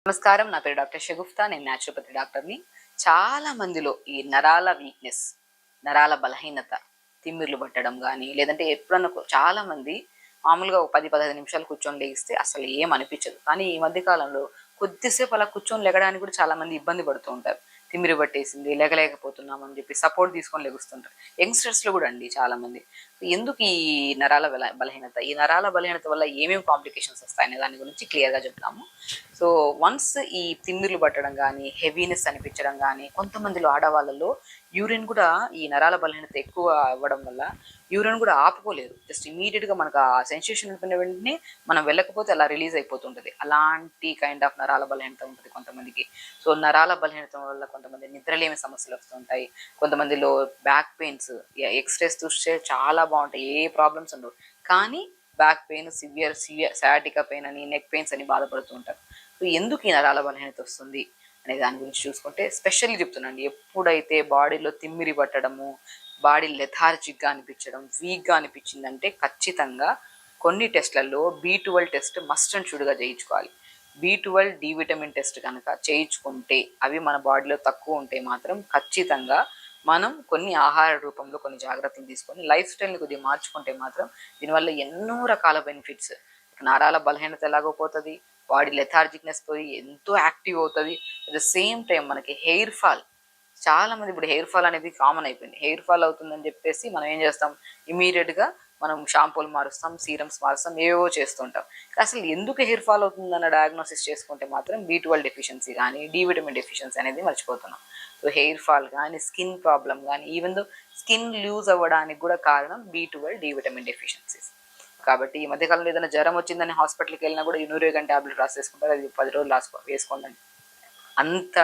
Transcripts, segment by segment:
నమస్కారం, నా పేరు డాక్టర్ షగుఫ్తా. నేను న్యాచురోపతి డాక్టర్ని. చాలా మందిలో ఈ నరాల వీక్నెస్, నరాల బలహీనత, తిమ్మిర్లు పట్టడం కానీ, లేదంటే ఎప్పుడన్నా చాలా మంది మామూలుగా ఒక 10-15 నిమిషాలు కూర్చొని లేగిస్తే అసలు ఏం అనిపించదు. కానీ ఈ మధ్య కాలంలో కొద్దిసేపు అలా కూర్చొని లెగడానికి కూడా చాలా మంది ఇబ్బంది పడుతూ ఉంటారు. తిమ్మిరి పట్టేసింది, లేగలేకపోతున్నాం అని చెప్పి సపోర్ట్ తీసుకొని లెగుస్తుంటారు. యంగ్స్టర్స్లో కూడా అండి చాలా మంది. ఎందుకు ఈ నరాల బలహీనత, ఈ నరాల బలహీనత వల్ల ఏమేమి కాంప్లికేషన్స్ వస్తాయనే దాని గురించి క్లియర్గా చెప్తాము. సో వన్స్ ఈ తిమ్మిర్లు పట్టడం కానీ, హెవీనెస్ అనిపించడం కానీ, కొంతమందిలో ఆడవాళ్ళలో యూరిన్ కూడా ఈ నరాల బలహీనత ఎక్కువ అవ్వడం వల్ల యూరిన్ కూడా ఆపుకోలేరు. జస్ట్ ఇమీడియట్గా మనకు ఆ సెన్సేషన్ ఉంటున్న వెంటనే మనం వెళ్ళకపోతే అలా రిలీజ్ అయిపోతుంటుంది. అలాంటి కైండ్ ఆఫ్ నరాల బలహీనత ఉంటుంది కొంతమందికి. సో నరాల బలహీనత వల్ల కొంతమంది నిద్రలేమి సమస్యలు వస్తుంటాయి. కొంతమందిలో బ్యాక్ పెయిన్స్, ఎక్స్రేస్ చూస్తే చాలా బాగుంటాయి, ఏ ప్రాబ్లమ్స్ ఉండవు. కానీ back pain, severe sciatica pain అని, నెక్ పెయిన్స్ అని బాధపడుతూ ఉంటారు. సో ఎందుకు ఈ నరాల బలహీనత వస్తుంది అనే దాని గురించి చూసుకుంటే స్పెషల్లీ చెప్తున్నాండి. ఎప్పుడైతే బాడీలో తిమ్మిరి పట్టడము, బాడీ లెథార్జిక్గా అనిపించడం, వీక్గా అనిపించిందంటే ఖచ్చితంగా కొన్ని టెస్ట్లలో B12 టెస్ట్ మస్ట్ అండ్ షుడ్గా చేయించుకోవాలి. B12 డి విటమిన్ టెస్ట్ కనుక చేయించుకుంటే అవి మన బాడీలో తక్కువ ఉంటే మాత్రం ఖచ్చితంగా మనం కొన్ని ఆహార రూపంలో కొన్ని జాగ్రత్తలు తీసుకొని లైఫ్ స్టైల్ని కొద్దిగా మార్చుకుంటే మాత్రం దీనివల్ల ఎన్నో రకాల బెనిఫిట్స్. నరాల బలహీనత ఎలాగో పోతుంది, బాడీ లెథార్జిక్నెస్ పోయి ఎంతో యాక్టివ్ అవుతుంది. అట్ ద సేమ్ టైం మనకి హెయిర్ ఫాల్, చాలా మంది ఇప్పుడు హెయిర్ ఫాల్ అనేది కామన్ అయిపోయింది. హెయిర్ ఫాల్ అవుతుందని చెప్పేసి మనం ఏం చేస్తాం, ఇమీడియట్గా మనం షాంపూలు మారుస్తాం, సీరమ్స్ మారుస్తాం, ఏవో చేస్తుంటాం. అసలు ఎందుకు హెయిర్ ఫాల్ అవుతుందన్న డయాగ్నోసిస్ చేసుకుంటే మాత్రం B12 డెఫిషియన్సీ కానీ, డి విటమిన్ డెఫిషియన్సీ అనేది మర్చిపోతున్నాం. సో హెయిర్ ఫాల్ కానీ, స్కిన్ ప్రాబ్లం కానీ, ఈవెన్ దో స్కిన్ లూజ్ అవ్వడానికి కూడా కారణం B12 డి విటమిన్ డెఫిషియన్సీస్. కాబట్టి ఈ మధ్యకాలంలో ఏదైనా జ్వరం వచ్చిందని హాస్పిటల్కి వెళ్ళినా కూడా యూనోరేగన్ ట్యాబ్లెట్ రాసేసుకుంటారు, అది 10 రోజులు వేసుకోండి. అంత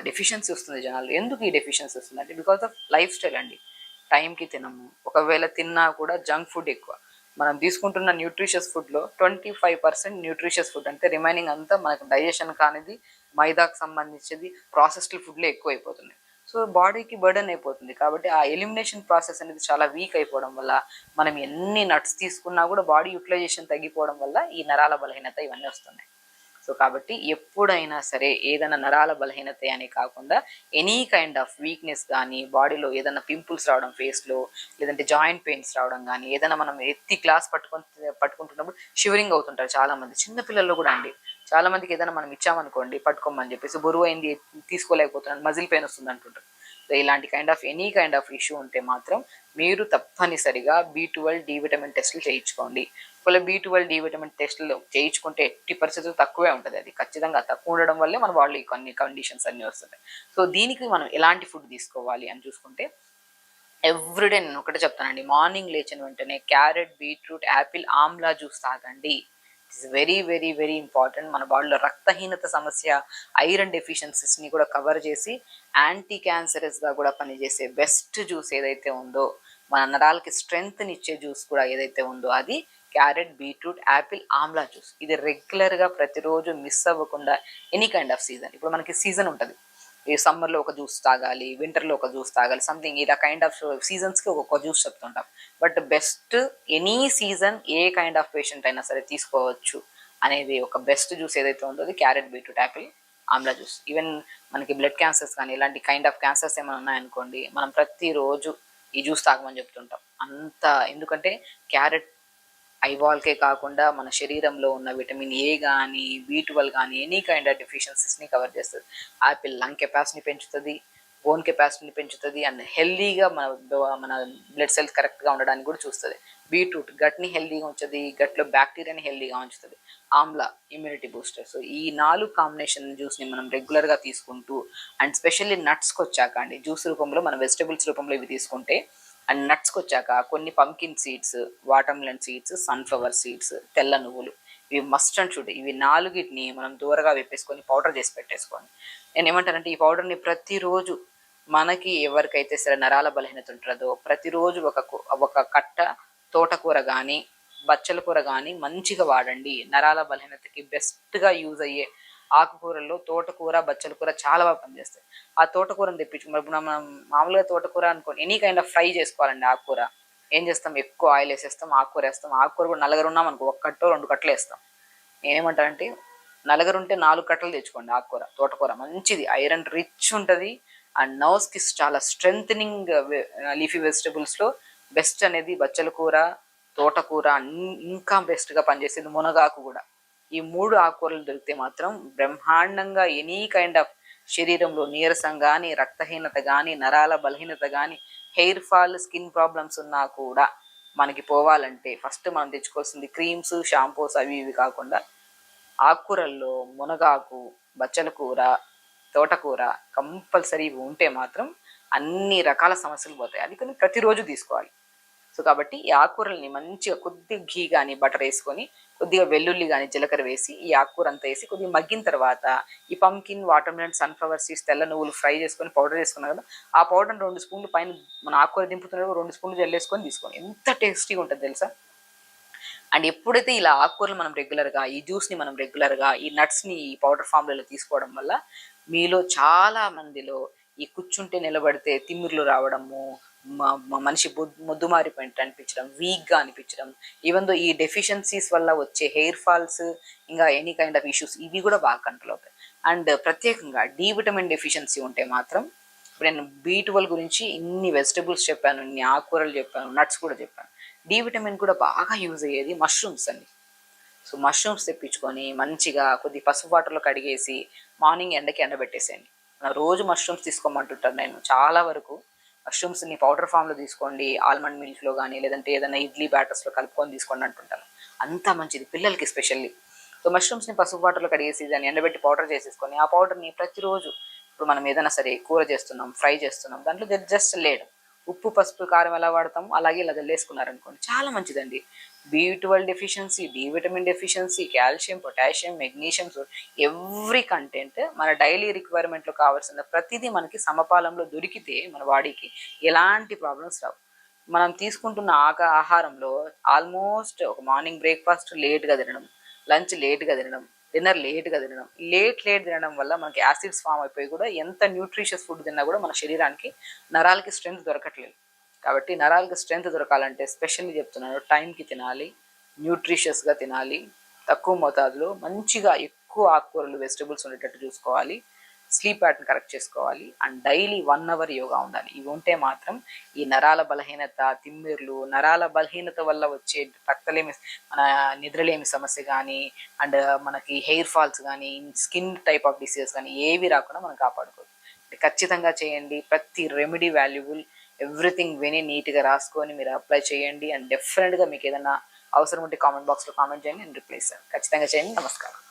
డెఫిషియన్సీ వస్తుంది జనాలు. ఎందుకు ఈ డెఫిషియన్సీ వస్తుంది అంటే బికాస్ ఆఫ్ లైఫ్ స్టైల్ అండి. టైంకి తినము, ఒకవేళ తిన్నా కూడా జంక్ ఫుడ్ ఎక్కువ. మనం తీసుకుంటున్న న్యూట్రిషియస్ ఫుడ్లో 25% న్యూట్రిషియస్ ఫుడ్, అంటే రిమైనింగ్ అంతా మనకు డైజెషన్ కానిది, మైదాకు సంబంధించింది, ప్రాసెస్డ్ ఫుడ్లే ఎక్కువ అయిపోతున్నాయి. సో బాడీకి బర్డెన్ అయిపోతుంది. కాబట్టి ఆ ఎలిమినేషన్ ప్రాసెస్ అనేది చాలా వీక్ అయిపోవడం వల్ల మనం ఎన్ని నట్స్ తీసుకున్నా కూడా బాడీ యూటిలైజేషన్ తగ్గిపోవడం వల్ల ఈ నరాల బలహీనత ఇవన్నీ వస్తున్నాయి. సో కాబట్టి ఎప్పుడైనా సరే ఏదైనా నరాల బలహీనత అని కాకుండా ఎనీ కైండ్ ఆఫ్ వీక్నెస్ కానీ, బాడీలో ఏదైనా పింపుల్స్ రావడం ఫేస్లో, లేదంటే జాయింట్ పెయిన్స్ రావడం కానీ, ఏదైనా మనం ఎత్తి గ్లాస్ పట్టుకుంటున్నప్పుడు షివరింగ్ అవుతుంటారు చాలామంది. చిన్నపిల్లల్లో కూడా అండి, చాలా మందికి ఏదైనా మనం ఇచ్చామనుకోండి పట్టుకోమని చెప్పేసి, బరువు అయింది తీసుకోలేకపోతున్నాను, మజిల్ పెయిన్ వస్తుంది అంటుంటారు. సో ఇలాంటి ఎనీ కైండ్ ఆఫ్ ఇష్యూ ఉంటే మాత్రం మీరు తప్పనిసరిగా B12 డి విటమిన్ టెస్టులు చేయించుకోండి. ఒకవేళ B12 డి విటమిన్ టెస్టులు చేయించుకుంటే 80% తక్కువే ఉంటుంది. అది ఖచ్చితంగా తక్కువ ఉండడం వల్లే మన బాడీ కొన్ని కండిషన్స్ అన్నీ వస్తున్నాయి. సో దీనికి మనం ఎలాంటి ఫుడ్ తీసుకోవాలి అని చూసుకుంటే, ఎవ్రీడే నేను ఒకటే చెప్తానండి, మార్నింగ్ లేచిన వెంటనే carrot, beetroot, apple, amla juice తాగండి. It's very very very important. మన బాడీలో రక్తహీనత సమస్య, ఐరన్ డెఫిషియన్సీస్ని కూడా కవర్ చేసి యాంటీ క్యాన్సరస్గా కూడా పనిచేసే బెస్ట్ జ్యూస్ ఏదైతే ఉందో, మన నరాలకి స్ట్రెంగ్త్ని ఇచ్చే జ్యూస్ కూడా ఏదైతే ఉందో అది carrot, beetroot, apple, amla juice. ఇది రెగ్యులర్గా ప్రతిరోజు మిస్ అవ్వకుండా ఎనీ కైండ్ ఆఫ్ సీజన్, ఇప్పుడు మనకి సీజన్ ఉంటుంది, ఈ సమ్మర్లో ఒక జ్యూస్ తాగాలి, వింటర్లో ఒక జ్యూస్ తాగాలి, సంథింగ్ ఇలా కైండ్ ఆఫ్ సీజన్స్కి ఒక్కొక్క జ్యూస్ చెప్తుంటాం. But best any season a kind of patient అయినా సరే తీసుకోవచ్చు అనేది ఒక బెస్ట్ జ్యూస్ ఏదైతే ఉందో అది carrot, beetroot, apple, amla juice. Even మనకి బ్లడ్ క్యాన్సర్స్ కానీ ఇలాంటి కైండ్ ఆఫ్ క్యాన్సర్స్ ఏమైనా ఉన్నాయనుకోండి, మనం ప్రతిరోజు ఈ జ్యూస్ తాగమని చెప్తుంటాం. అంత ఎందుకంటే క్యారెట్ ఐబాల్కే కాకుండా మన శరీరంలో ఉన్న విటమిన్ ఏ కానీ, B12 కానీ ఎనీ కైండ్ ఆఫ్ డెఫిషియన్సీస్ని కవర్ చేస్తుంది. యాపిల్ లంగ్ కెపాసిటీని పెంచుతుంది, బోన్ కెపాసిటీని పెంచుతుంది, అండ్ హెల్దీగా మన బ్లడ్ సెల్స్ కరెక్ట్గా ఉండడానికి కూడా చూస్తుంది. బీట్రూట్ గట్ని హెల్దీగా ఉంచుతుంది, గట్లో బ్యాక్టీరియాని హెల్దీగా ఉంచుతుంది. Amla immunity booster. సో ఈ 4 కాంబినేషన్ జ్యూస్ని మనం రెగ్యులర్గా తీసుకుంటూ, అండ్ స్పెషల్లీ నట్స్కి వచ్చాక అండి, జ్యూస్ రూపంలో మన వెజిటబుల్స్ రూపంలో ఇవి తీసుకుంటే, అండ్ నట్స్కి వచ్చాక కొన్ని pumpkin seeds, watermelon seeds, sunflower seeds, తెల్ల నువ్వులు, ఇవి మస్ట్ అండ్ షుడ్. ఇవి 4ని మనం దూరగా వేపేసుకొని పౌడర్ చేసి పెట్టేసుకోండి. నేను ఏమంటానంటే ఈ పౌడర్ని ప్రతిరోజు మనకి ఎవరికైతే సరే నరాల బలహీనత ఉంటుందో ప్రతిరోజు ఒక కట్ట తోటకూర కానీ, బచ్చల కూర కానీ మంచిగా వాడండి. నరాల బలహీనతకి బెస్ట్గా యూజ్ అయ్యే ఆకుకూరల్లో తోటకూర, బచ్చల కూర చాలా బాగా పనిచేస్తాయి. ఆ తోటకూరను తెప్పించుకున్నప్పుడు మనం మామూలుగా తోటకూర అనుకోని ఎనీ కైండ్ ఆఫ్ ఫ్రై చేసుకోవాలండి ఆకుకూర. ఏం చేస్తాం, ఎక్కువ ఆయిల్ వేసేస్తాం, ఆకుకూర వేస్తాం. ఆకుకూర కూడా నలుగురు ఉన్నాం అనుకో, 1 కట్టో 2 కట్టలు వేస్తాం. నేనేమంటానంటే నలుగురు ఉంటే 4 కట్టలు తెచ్చుకోండి. ఆకుకూర, తోటకూర మంచిది, ఐరన్ రిచ్ ఉంటుంది. అండ్ నర్వ్స్కి చాలా స్ట్రెంథనింగ్ లీఫీ వెజిటబుల్స్లో బెస్ట్ అనేది బచ్చల కూర, తోటకూర, ఇంకా బెస్ట్గా పనిచేసేది మునగాకు కూడా. ఈ 3 ఆకుకూరలు దొరికితే మాత్రం బ్రహ్మాండంగా ఎనీ కైండ్ ఆఫ్ శరీరంలో నీరసం కానీ, రక్తహీనత కానీ, నరాల బలహీనత కానీ, హెయిర్ ఫాల్, స్కిన్ ప్రాబ్లమ్స్ ఉన్నా కూడా మనకి పోవాలంటే ఫస్ట్ మనం తెచ్చుకోవాల్సింది క్రీమ్స్, షాంపూస్ అవి ఇవి కాకుండా ఆకుకూరల్లో మునగాకు, బచ్చల కూర, తోటకూర కంపల్సరీ ఇవి ఉంటే మాత్రం అన్ని రకాల సమస్యలు పోతాయి. అది కొన్ని ప్రతిరోజు తీసుకోవాలి. సో కాబట్టి ఈ ఆకుకూరల్ని మంచిగా కొద్దిగా ఘీ కానీ బటర్ వేసుకొని, కొద్దిగా వెల్లుల్లి కానీ జీలకర్ర వేసి ఈ ఆకుకూర అంతా వేసి కొద్దిగా మగ్గిన తర్వాత ఈ pumpkin, water melon, sunflower seeds, తెల్ల నువ్వులు ఫ్రై చేసుకొని పౌడర్ చేసుకున్నాం కదా, ఆ పౌడర్ 2 స్పూన్లు పైన మన ఆకుకూర దింపుతున్నప్పుడు 2 స్పూన్లు జల్లేసుకొని తీసుకోండి. ఎంత టేస్టీగా ఉంటుంది తెలుసా. అండ్ ఎప్పుడైతే ఇలా ఆకుకూరలు మనం రెగ్యులర్గా, ఈ జ్యూస్ని మనం రెగ్యులర్గా, ఈ నట్స్ని ఈ పౌడర్ ఫామ్లలో తీసుకోవడం వల్ల మీలో చాలా మందిలో ఈ కూర్చుంటే నిలబడితే తిమ్మిర్లు రావడము, మనిషి మొద్దుమారిపోయినట్టు అనిపించడం, వీక్గా అనిపించడం, ఈవెన్ దో ఈ డెఫిషియన్సీస్ వల్ల వచ్చే హెయిర్ ఫాల్స్, ఇంకా ఎనీ కైండ్ ఆఫ్ ఇష్యూస్ ఇవి కూడా బాగా కంట్రోల్ అవుతాయి. అండ్ ప్రత్యేకంగా డి విటమిన్ డెఫిషియన్సీ ఉంటే మాత్రం, ఇప్పుడు నేను B12 గురించి ఇన్ని వెజిటబుల్స్ చెప్పాను, ఇన్ని ఆకుకూరలు చెప్పాను, నట్స్ కూడా చెప్పాను. డి విటమిన్ కూడా బాగా యూజ్ అయ్యేది మష్రూమ్స్ అండి. సో మష్రూమ్స్ తెప్పించుకొని మంచిగా కొద్ది పసుపు వాటర్లో కడిగేసి మార్నింగ్ ఎండకి ఎండబెట్టేసేయండి. రోజు మష్రూమ్స్ తీసుకోమంటుంటాను నేను. చాలా వరకు మష్రూమ్స్ని పౌడర్ ఫామ్లో తీసుకోండి, ఆల్మండ్ మిల్క్లో కానీ, లేదంటే ఏదైనా ఇడ్లీ బ్యాటర్స్లో కలుపుకొని తీసుకోండి అంటుంటాను. అంతా మంచిది పిల్లలకి ఎస్పెషల్లీ. సో మష్రూమ్స్ని పసుపు వాటర్లో కడిగేసి దాన్ని ఎండబెట్టి పౌడర్ చేసేసుకొని ఆ పౌడర్ని ప్రతిరోజు, ఇప్పుడు మనం ఏదైనా సరే కూర చేస్తున్నాం, ఫ్రై చేస్తున్నాం, దాంట్లో జస్ట్ లేడు ఉప్పు, పసుపు, కారం ఎలా వాడతాం అలాగే ఇలా జల్లేసుకున్నారనుకోండి, చాలా మంచిదండి. B12 deficiency, D vitamin deficiency, calcium, potassium, magnesium, every content మన డైలీ రిక్వైర్మెంట్లో కావాల్సిన ప్రతిదీ మనకి సమపాలంలో దొరికితే మన బాడీకి ఎలాంటి ప్రాబ్లమ్స్ రావు. మనం తీసుకుంటున్న ఆహారంలో ఆల్మోస్ట్ ఒక మార్నింగ్ బ్రేక్ఫాస్ట్ లేట్గా తినడం, లంచ్ లేట్గా తినడం, డిన్నర్ లేట్గా తినడం, లేట్ తినడం వల్ల మనకి యాసిడ్స్ ఫామ్ అయిపోయి కూడా ఎంత న్యూట్రిషియస్ ఫుడ్ తిన్నా కూడా మన శరీరానికి, నరాలకి స్ట్రెంత్ దొరకట్లేదు. కాబట్టి నరాలకి స్ట్రెంత్ దొరకాలంటే స్పెషల్లీ చెప్తున్నాను, టైంకి తినాలి, న్యూట్రిషియస్గా తినాలి, తక్కువ మోతాదులో మంచిగా ఎక్కువ ఆకుకూరలు, వెజిటబుల్స్ ఉండేటట్టు చూసుకోవాలి, స్లీప్ ప్యాటర్న్ కరెక్ట్ చేసుకోవాలి, అండ్ డైలీ 1 అవర్ యోగా ఉండాలి. ఇవి ఉంటే మాత్రం ఈ నరాల బలహీనత, తిమ్మిర్లు, నరాల బలహీనత వల్ల వచ్చే రక్తలేమి, మన నిద్రలేమి సమస్య కానీ, అండ్ మనకి హెయిర్ ఫాల్స్ కానీ, స్కిన్ టైప్ ఆఫ్ డిసీజెస్ కానీ ఏవి రాకుండా మనం కాపాడుకోవచ్చు. ఖచ్చితంగా చేయండి. ప్రతి రెమెడీ వాల్యుబుల్, ఎవ్రీథింగ్ విని నీట్గా రాసుకొని మీరు అప్లై చేయండి. అండ్ డెఫినెట్గా మీకు ఏదైనా అవసరం ఉంటే కామెంట్ బాక్స్లో కామెంట్ చేయండి, నేను రిప్లై ఇస్తాను. ఖచ్చితంగా చేయండి. నమస్కారం.